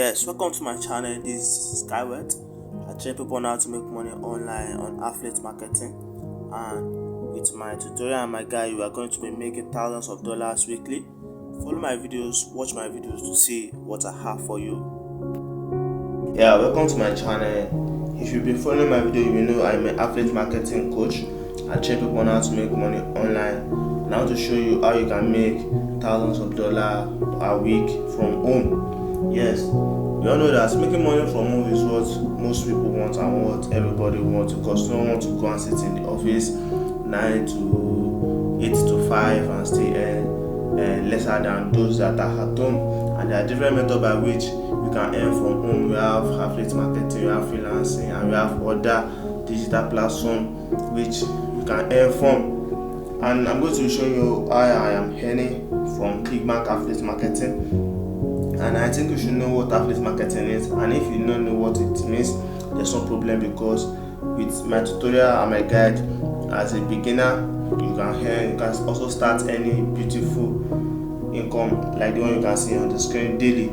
Yes, welcome to my channel. This is Skyward. I train people on how to make money online on affiliate marketing, and with my tutorial and my guide, you are going to be making thousands of dollars weekly. Follow my videos, watch my videos to see what I have for you. Yeah, welcome to my channel. If you've been following my video, you will know I'm an affiliate marketing coach. I train people on how to make money online, and I want to show you how you can make thousands of dollars a week from home. Yes, we all know that making money from home is what most people want and what everybody wants, because no one wants to go and sit in the office 9 to 8 to 5 and stay lesser than those that are at home. And there are different methods by which you can earn from home. We have affiliate marketing, we have freelancing, and we have other digital platforms which you can earn from. And I'm going to show you how I am earning from Clickbank affiliate marketing. And I think you should know what affiliate marketing is, and if you don't know what it means, there's no problem, because with my tutorial and my guide, as a beginner, you can also start any beautiful income like the one you can see on the screen daily.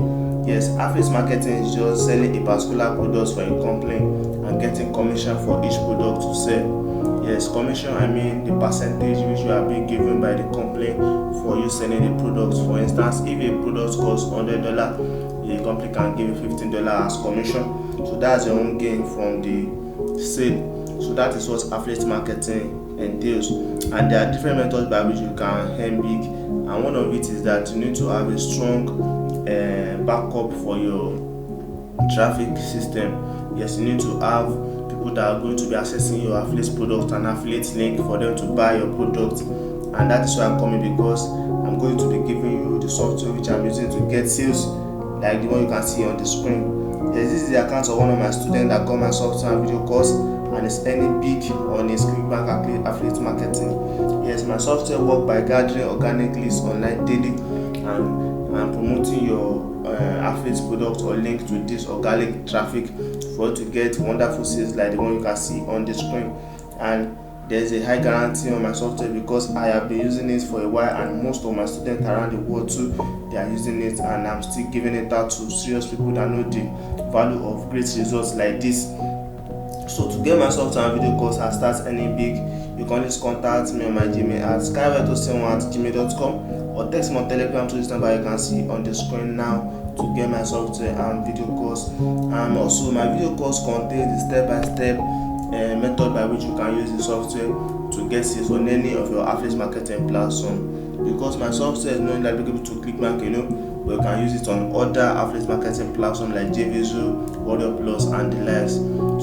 Yes, affiliate marketing is just selling a particular product for a company and getting commission for each product to sell. Yes, commission, I mean the percentage which you are being given by the company for you selling the product. For instance, if a product costs $100, the company can give you $15 as commission. So that's your own gain from the sale. So that is what affiliate marketing entails. And there are different methods by which you can earn big. And one of it is that you need to have a strong backup for your traffic system. Yes, you need to have people that are going to be accessing your affiliate product and affiliate link for them to buy your product. And that is why I'm coming, because I'm going to be giving you the software which I'm using to get sales, like the one you can see on the screen. Yes, this is the account of one of my students that got my software and video course and is earning big on his Clickbank affiliate marketing. Yes, my software works by gathering organic leads online daily and promoting your affiliate product or link to this organic traffic for you to get wonderful sales like the one you can see on the screen. And there's a high guarantee on my software because I have been using it for a while, and most of my students around the world too, they are using it, and I'm still giving it out to serious people that know the value of great results like this. So to get my software and video course and start earning big, you can always contact me on my Gmail at skyward271@gmail.com, or text me on Telegram to this number you can see on the screen now to get my software and video course. And also my video course contains the step-by-step method by which you can use the software to get sales on any of your affiliate marketing platform. Because my software is not only applicable to Clickbank, but you can use it on other affiliate marketing platforms like JVZoo, Warrior Plus, and the likes.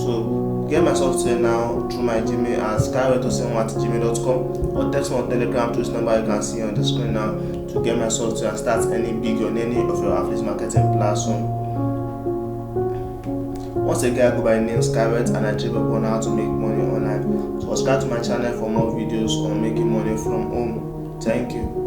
So get my software now through my Gmail at skyward271@gmail.com, or text me on Telegram to this number you can see on the screen now to get my software and start earning big on any of your affiliate marketing platform. Once again, I go by the name Skyward, and I train people on how to make money online. Subscribe to my channel for more videos on making money from home. Thank you.